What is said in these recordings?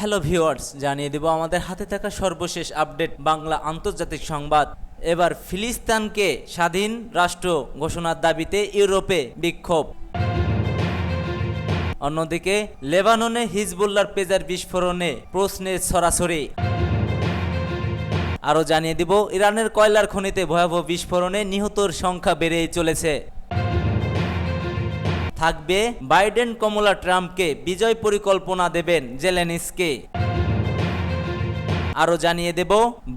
Hello viewers, জানিয়ে দেব আমাদের হাতে থাকা সর্বশেষ আপডেট বাংলা আন্তর্জাতিক সংবাদ। এবার ফিলিস্তিনকে স্বাধীন রাষ্ট্র ঘোষণার দাবিতে ইউরোপে বিক্ষোভ। অন্যদিকে লেবাননে হিজবুল্লাহর পেজার বিস্ফোরণে প্রশ্নের ছড়াছড়ি। আরও জানিয়ে দিব ইরানের কয়লার খনিতে ভয়াবহ বিস্ফোরণে নিহতর সংখ্যা বেড়েই চলেছে। থাকবে বাইডেন কমলা ট্রাম্পকে বিজয় পরিকল্পনা দেবেন জেলেনস্কি। আরও জানিয়ে দেব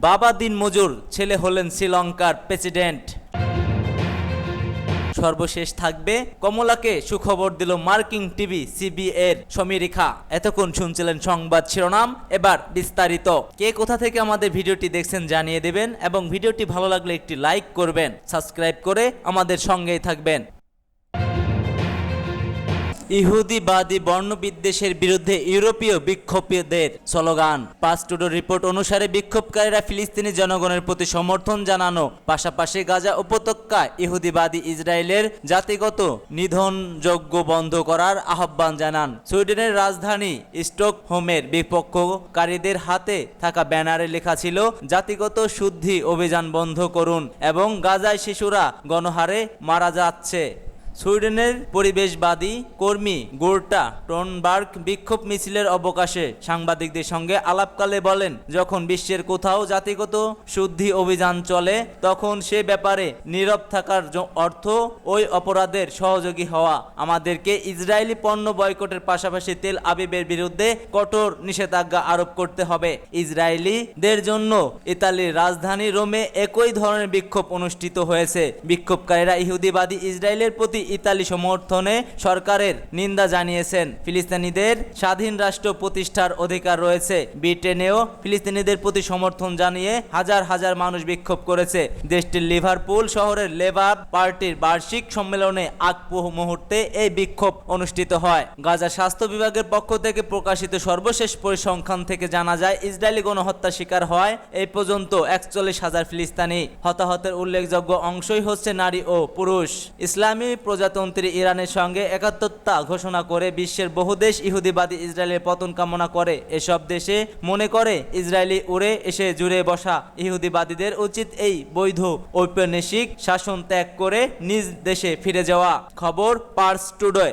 বাবা দিন মজুর ছেলে হলেন শ্রীলঙ্কার প্রেসিডেন্ট। সর্বশেষ থাকবে কমলাকে সুখবর দিল মার্কিন টিভি সিবিএর সমীরিখা। এতক্ষণ শুনছিলেন সংবাদ শিরোনাম, এবার বিস্তারিত। কে কোথা থেকে আমাদের ভিডিওটি দেখছেন জানিয়ে দেবেন এবং ভিডিওটি ভালো লাগলে একটি লাইক করবেন, সাবস্ক্রাইব করে আমাদের সঙ্গেই থাকবেন। ইহুদিবাদী বর্ণবিদ্বেষের বিরুদ্ধে ইউরোপীয় বিক্ষোভীদের স্লোগান। পাঁচটুডো রিপোর্ট অনুসারে বিক্ষোভকারীরা ফিলিস্তিনি জনগণের প্রতি সমর্থন জানানো পাশাপাশি গাজা উপত্যকায় ইহুদিবাদী ইসরায়েলের জাতিগত নিধনযজ্ঞ বন্ধ করার আহ্বান জানান। সুইডেনের রাজধানী স্টকহোমের বিক্ষোভকারীদের হাতে থাকা ব্যানারে লেখা ছিল, জাতিগত শুদ্ধি অভিযান বন্ধ করুন এবং গাজায় শিশুরা গণহারে মারা যাচ্ছে। সুইডেনের পরিবেশবাদী কর্মী গোর্টা টনবার্গ বিক্ষোভ মিছিলের অবকাশে সাংবাদিকদের সঙ্গে আলাপকালে বলেন, যখন বিশ্বের কোথাও জাতিগত শুদ্ধি অভিযান চলে তখন সে ব্যাপারে নীরব থাকার অর্থ ওই অপরাধের সহযোগী হওয়া। আমাদেরকে ইসরায়েলি পণ্য বয়কটের পাশাপাশি তেল আবিবের বিরুদ্ধে কঠোর নিষেধাজ্ঞা আরোপ করতে হবে। ইসরায়েলিদের জন্য ইতালির রাজধানী রোমে একই ধরনের বিক্ষোভ অনুষ্ঠিত হয়েছে। বিক্ষোভকারীরা ইহুদিবাদী ইসরায়েলের প্রতি ইতালি সমর্থনে সরকারের নিন্দা জানিয়েছেন। ফিলিস্তিনিদের স্বাধীন রাষ্ট্র প্রতিষ্ঠার অধিকার রয়েছে। ব্রিটেনেও ফিলিস্তিনিদের প্রতি সমর্থন জানিয়ে হাজার হাজার মানুষ বিক্ষোভ করেছে। দেশটির লিভারপুল শহরের লেবার পার্টির বার্ষিক সম্মেলনে আগ মুহূর্তে এই বিক্ষোভ অনুষ্ঠিত হয়। গাজা স্বাস্থ্য বিভাগের পক্ষ থেকে প্রকাশিত সর্বশেষ পরিসংখ্যান থেকে জানা যায়, ইসরায়েলি গণহত্যার শিকার হয় এই পর্যন্ত 41,000 ফিলিস্তিনি। হতাহতের উল্লেখযোগ্য অংশই হচ্ছে নারী ও পুরুষ। ইসলামী প্রজাতন্ত্রী ইরানের সঙ্গে একাত্মতা ঘোষণা করে বিশ্বের বহু দেশ ইহুদিবাদী ইসরায়েলের পতন কামনা করে। এসব দেশে মনে করে ইসরায়েলি উড়ে এসে জুড়ে বসা ইহুদিবাদীদের উচিত এই বৈধ ঔপনিবেশিক শাসন ত্যাগ করে নিজ দেশে ফিরে যাওয়া। খবর পার্স টুডে।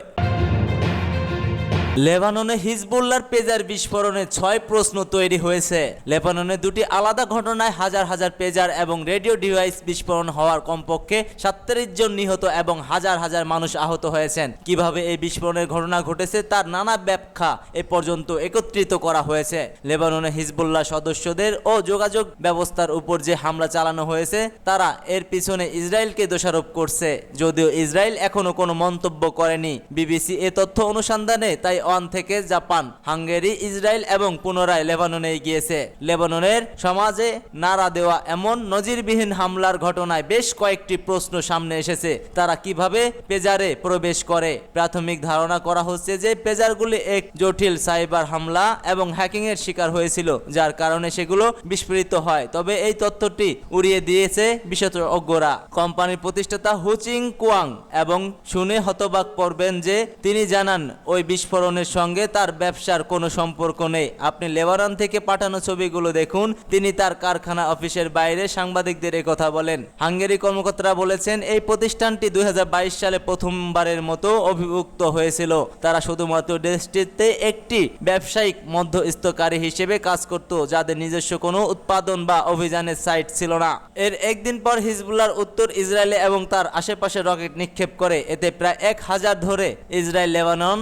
লেবাননে হিজবুল্লাহর পেজার বিস্ফোরণে 6 প্রশ্ন তৈরি হয়েছে। লেবাননে দুটি আলাদা ঘটনায় হাজার হাজার পেজার এবং রেডিও ডিভাইস বিস্ফোরণ হওয়ার কমপক্ষে 37 জন নিহত এবং হাজার হাজার মানুষ আহত হয়েছেন। কিভাবে এই বিস্ফোরণের ঘটনা ঘটেছে তার নানা ব্যাখ্যা এ পর্যন্ত একত্রিত করা হয়েছে। লেবাননে হিজবুল্লাহ সদস্যদের ও যোগাযোগ ব্যবস্থার উপর যে হামলা চালানো হয়েছে তারা এর পিছনে ইসরায়েলকে দোষারোপ করছে, যদিও ইসরায়েল এখনো কোনো মন্তব্য করেনি। বিবিসি এ তথ্য অনুসন্ধানে তাই থেকে জাপান, হাঙ্গেরি, ইসরায়েল এবং পুনরায় লেবাননে গিয়েছে। লেবাননের সমাজে নাড়া দেওয়া এমন নজিরবিহীন হামলার ঘটনায় বেশ কয়েকটি প্রশ্ন সামনে এসেছে। তারা কিভাবে পেজারে প্রবেশ করে? প্রাথমিক ধারণা করা হচ্ছে যে পেজারগুলি এক জটিল সাইবার হামলা এবং হ্যাকিং এর শিকার হয়েছিল, যার কারণে সেগুলো বিস্ফোরিত হয়। তবে এই তথ্যটি উড়িয়ে দিয়েছে বিশেষজ্ঞরা। কোম্পানির প্রতিষ্ঠাতা হুচিং কুয়াং এবং শুনে হতবাক করবেন যে তিনি জানান ওই বিস্ফোরণের সঙ্গে তার ব্যবসার কোনো সম্পর্ক নেই। আপনি লেবানন থেকে পাঠানো ছবিগুলো দেখুন। তিনি তার কারখানা অফিসের বাইরে সাংবাদিকদের কথা বলেন। হাঙ্গেরি কর্মকর্তারা বলেছেন এই প্রতিষ্ঠানটি 2022 সালে প্রথমবারের মতো অভিভুক্ত হয়েছিল। তারা শুধুমাত্র দেশটিতে একটি ব্যবসায়িক মধ্যস্থকারী হিসেবে কাজ করত, যাদের নিজস্ব কোনো উৎপাদন বা অভিযানের সাইট ছিল না। এর একদিন পর হিজবুল্লাহর উত্তর ইসরায়েলে এবং তার আশেপাশে রকেট নিক্ষেপ করে। এতে প্রায় 1000 ধরে ইসরায়েল লেবানন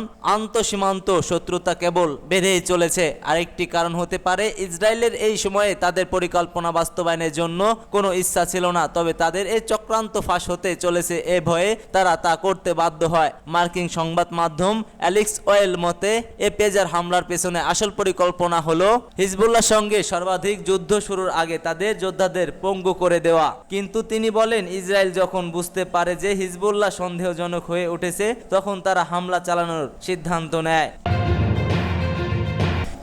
সীমান্ত শত্রুতা কেবল বেড়েই চলেছে। আরেকটি কারণ হতে পারে ইসরায়েলের এই সময়ে তাদের পরিকল্পনা বাস্তবায়নের জন্য কোনো ইচ্ছা ছিল না, তবে তাদের এই চক্রান্ত ফাঁস হতে চলেছে এ ভয়ে তারা তা করতে বাধ্য হয়। মার্কিন সংবাদ মাধ্যম অ্যালেক্স ওয়েল মতে এ পেজার হামলার পেছনে আসল পরিকল্পনা হলো হিজবুল্লাহর সঙ্গে সর্বাধিক যুদ্ধ শুরুর আগে তাদের যোদ্ধাদের পঙ্গু করে দেওয়া। কিন্তু তিনি বলেন, ইসরায়েল যখন বুঝতে পারে যে হিজবুল্লাহ সন্দেহজনক হয়ে উঠেছে তখন তারা হামলা চালানোর সিদ্ধান্ত নেয়।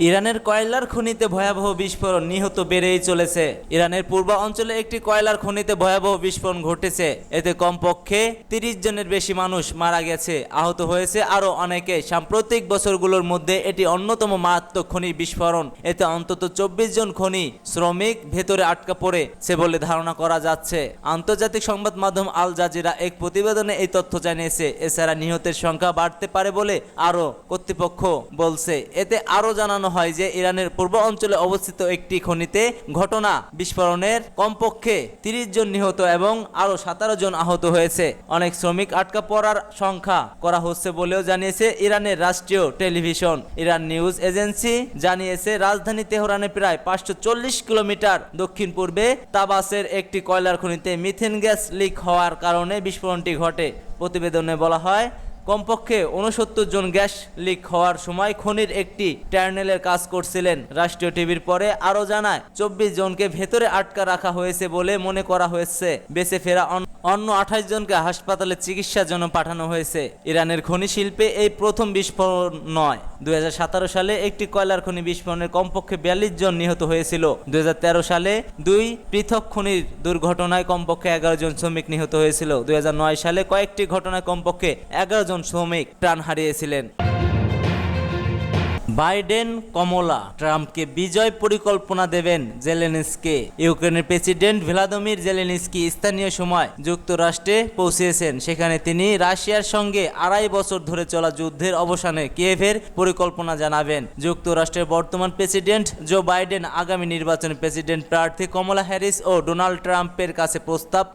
ইরানের কয়লার খনিতে ভয়াবহ বিস্ফোরণ, নিহত বেড়েই চলেছে। ইরানের পূর্ব অঞ্চলে একটি কয়লার খনিতে ভয়াবহ বিস্ফোরণ ঘটেছে। এতে কমপক্ষে 30 জনের বেশি মানুষ মারা গেছে, আহত হয়েছে আরও অনেকে। সাম্প্রতিক বছরগুলোর মধ্যে এটি অন্যতম মারাত্মক খনি বিস্ফোরণ। এতে অন্তত 24 জন খনি শ্রমিক ভেতরে আটকা পড়েছে বলে ধারণা করা যাচ্ছে। আন্তর্জাতিক সংবাদ মাধ্যম আল জাজিরা এক প্রতিবেদনে এই তথ্য জানিয়েছে। এছাড়া নিহতের সংখ্যা বাড়তে পারে বলে আরও কর্তৃপক্ষ বলছে। এতে আরও জানানো হয় যে ইরানের পূর্ব অঞ্চলে অবস্থিত একটি খনিতে ঘটনা বিস্ফোরণের কমপক্ষে 30 জন নিহত এবং আরও 17 জন আহত হয়েছে। অনেক শ্রমিক আটকা পড়ার সংখ্যা করা হচ্ছে বলেও জানিয়েছে ইরানের রাষ্ট্রীয় টেলিভিশন। ইরান নিউজ এজেন্সি জানিয়েছে রাজধানী তেহরানে প্রায় 540 কিলোমিটার দক্ষিণ পূর্বে তাবাসের একটি কয়লার খনিতে মিথেন গ্যাস লিক হওয়ার কারণে বিস্ফোরণটি ঘটে। প্রতিবেদনে বলা হয় কমপক্ষে 69 জন গ্যাস লিক হওয়ার সময় খনির একটি টার্নেলের কাজ করছিলেন। রাষ্ট্রীয় টিভির পরে আরও জানায় 24 জনকে ভেতরে আটকা রাখা হয়েছে বলে মনে করা হয়েছে। বেঁচে ফেরা অন্য 28 জনকে হাসপাতালে চিকিৎসার জন্য পাঠানো হয়েছে। ইরানের খনি শিল্পে এই প্রথম বিস্ফোরণ নয়। 2017 সালে একটি কয়লার খনি বিস্ফোরণে কমপক্ষে 42 জন নিহত হয়েছিল। 2013 সালে 2 পৃথক খনির দুর্ঘটনায় কমপক্ষে 11 জন শ্রমিক নিহত হয়েছিল। 2009 সালে কয়েকটি ঘটনায় কমপক্ষে 11 জন শ্রমিক প্রাণ হারিয়েছিলেন। বাইডেন কমলা ট্রাম্পকে বিজয় পরিকল্পনা দেবেন জেলেনস্কি। ইউক্রেনের প্রেসিডেন্ট ভ্লাদিমির জেলেনস্কি স্থানীয় সময় যুক্তরাষ্ট্রে পৌঁছেছেন। সেখানে তিনি রাশিয়ার সঙ্গে 2.5 বছর ধরে চলা যুদ্ধের অবসানে কিয়েভের পরিকল্পনা জানাবেন। যুক্তরাষ্ট্রের বর্তমান প্রেসিডেন্ট জো বাইডেন আগামী নির্বাচনে প্রেসিডেন্ট প্রার্থী কমলা হ্যারিস ও ডোনাল্ড ট্রাম্পের কাছে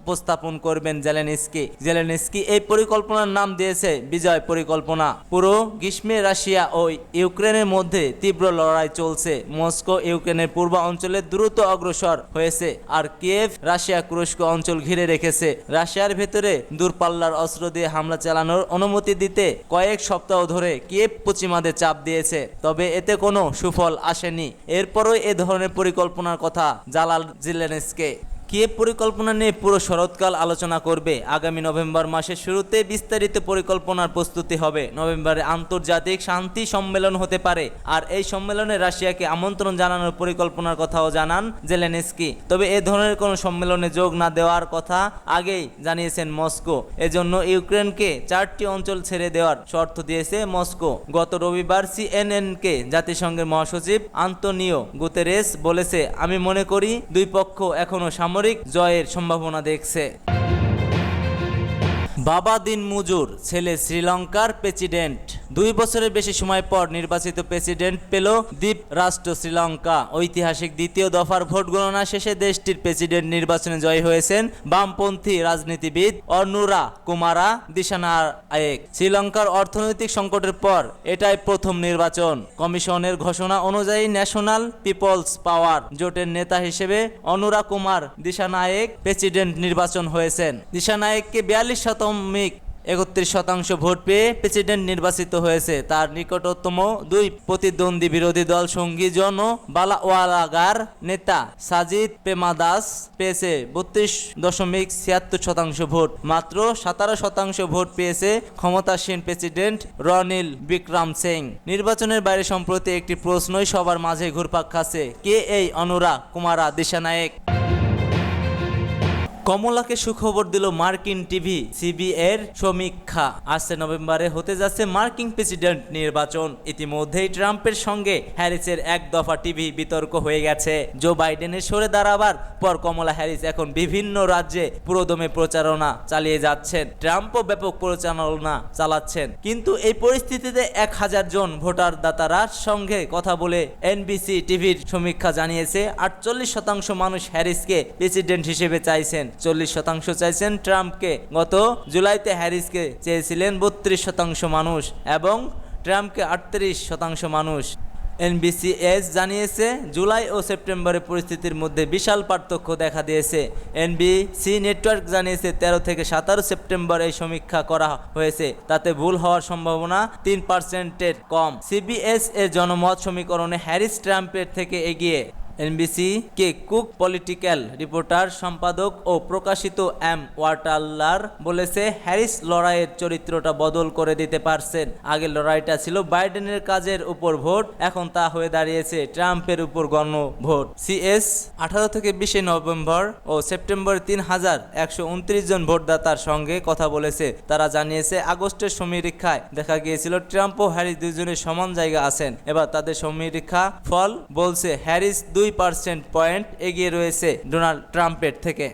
উপস্থাপন করবেন জেলেনস্কি। জেলেনস্কি এই পরিকল্পনার নাম দিয়েছে বিজয় পরিকল্পনা। পুরো গ্রীষ্মে রাশিয়া ও ইউক্রেনের মধ্যে তীব্র লড়াই চলছে। মস্কো ইউক্রেনের পূর্ব অঞ্চলে দ্রুত অগ্রসর হয়েছে আর কিয়েভ রাশিয়া তুরস্ক অঞ্চল ঘিরে রেখেছে। রাশিয়ার ভেতরে দূরপাল্লার অস্ত্র দিয়ে হামলা চালানোর অনুমতি দিতে কয়েক সপ্তাহ ধরে কিয়েভ পশ্চিমাদের চাপ দিয়েছে, তবে এতে কোনো সুফল আসেনি। এরপরও এ ধরনের পরিকল্পনার কথা জানাল জেলেনস্কি। কিয়েভ পরিকল্পনা নিয়ে পুরো শরৎকাল আলোচনা করবে। আগামী নভেম্বর মাসের শুরুতে বিস্তারিত পরিকল্পনার প্রস্তুতি হবে। নভেম্বরে আন্তর্জাতিক শান্তি সম্মেলন হতে পারে আর এই সম্মেলনে রাশিয়াকে আমন্ত্রণ জানানোর পরিকল্পনার কথাও জানান জেলেনস্কি। তবে এ ধরনের কোনো সম্মেলনে যোগ না দেওয়ার কথা আগেই জানিয়েছেন মস্কো। এজন্য ইউক্রেনকে 4টি অঞ্চল ছেড়ে দেওয়ার শর্ত দিয়েছে মস্কো। গত রবিবার সিএনএনকে জাতিসংঘের মহাসচিব আন্তোনিও গুতেরেস বলেছে, আমি মনে করি দুই পক্ষ এখনো সামরিক জয়ের সম্ভাবনা দেখছে। বাবা দিন মুজুর, ছেলে শ্রীলঙ্কার প্রেসিডেন্ট। 2 বছরের বেশি সময় পর নির্বাচিত প্রেসিডেন্ট পেল দ্বীপ রাষ্ট্র শ্রীলঙ্কা। ঐতিহাসিক দ্বিতীয় দফার ভোট গণনা শেষে দেশটির প্রেসিডেন্ট নির্বাচনে জয়ী হয়েছেন বামপন্থী রাজনীতিবিদ অনুরা কুমারা দিসানায়েক। শ্রীলঙ্কার অর্থনৈতিক সংকটের পর এটাই প্রথম নির্বাচন। কমিশনের ঘোষণা অনুযায়ী ন্যাশনাল পিপলস পাওয়ার জোটের নেতা হিসেবে অনুরা কুমার দিসানায়েক প্রেসিডেন্ট নির্বাচন হয়েছেন। দিসানায়েককে 42.31% ভোট পেয়ে প্রেসিডেন্ট নির্বাচিত হয়েছে। তার নিকটতম 2 প্রতিদ্বন্দ্বী বিরোধী দল সঙ্গী জন বালাওয়ালাগার নেতা সাজিদ প্রেমাদাস পেয়েছে 32.76% ভোট। মাত্র 17% ভোট পেয়েছে ক্ষমতাসীন প্রেসিডেন্ট রনিল বিক্রম সিং। নির্বাচনের বাইরে সম্প্রতি একটি প্রশ্নই সবার মাঝে ঘুরপাক খাচ্ছে, কে এই অনুরা কুমারা দিসানায়েক? কমলাকে সুখবর দিল মার্কিন টিভি সিবিএর সমীক্ষা। আসছে নভেম্বরে হতে যাচ্ছে মার্কিন প্রেসিডেন্ট নির্বাচন। ইতিমধ্যেই ট্রাম্পের সঙ্গে হ্যারিসের এক দফা টিভি বিতর্ক হয়ে গেছে। জো বাইডেনের সরে দাঁড়াবার পর কমলা হ্যারিস এখন বিভিন্ন রাজ্যে পুরোদমে প্রচারণা চালিয়ে যাচ্ছেন। ট্রাম্পও ব্যাপক প্রচারণা চালাচ্ছেন। কিন্তু এই পরিস্থিতিতে 1000 জন ভোটার দাতারা সঙ্গে কথা বলে এনবিসি টিভির সমীক্ষা জানিয়েছে 48% মানুষ হ্যারিসকে প্রেসিডেন্ট হিসেবে চাইছেন, 40% চাইছেন ট্রাম্পকে। গত জুলাইতে হ্যারিসকে চেয়েছিলেন 32% মানুষ এবং ট্রাম্পকে 38% মানুষ। এনবিসিএস জানিয়েছে জুলাই ও সেপ্টেম্বরের পরিস্থিতির মধ্যে বিশাল পার্থক্য দেখা দিয়েছে। এনবিসি নেটওয়ার্ক জানিয়েছে 13 থেকে 17 সেপ্টেম্বর এই সমীক্ষা করা হয়েছে, তাতে ভুল হওয়ার সম্ভাবনা 3%-এর কম। সিবিএস এর জনমত সমীকরণে হ্যারিস ট্রাম্পের থেকে এগিয়ে। এনবিসি কে কুক পলিটিক্যাল রিপোর্টার সম্পাদক ও প্রকাশিত এম ওয়াটাল্লার বলেছে হ্যারিস লড়াইয়ের চরিত্রটা বদল করে দিতে পারছেন। আগে লড়াইটা ছিল বাইডেনের কাজের উপর ভোট, এখন তা হয়ে দাঁড়িয়েছে ট্রাম্পের উপর গণভোট। সিএস 18 থেকে 20 নভেম্বর ও সেপ্টেম্বর 3129 জন ভোটদাতার সঙ্গে কথা বলেছে। তারা জানিয়েছে আগস্টের সমীক্ষায় দেখা গিয়েছিল ট্রাম্প ও হ্যারিস দুজনের সমান জায়গা আছেন। এবার তাদের সমীক্ষা ফল বলছে হ্যারিস 2% পয়েন্ট এগিয়ে রয়েছে ডোনাল্ড ট্রাম্পের থেকে।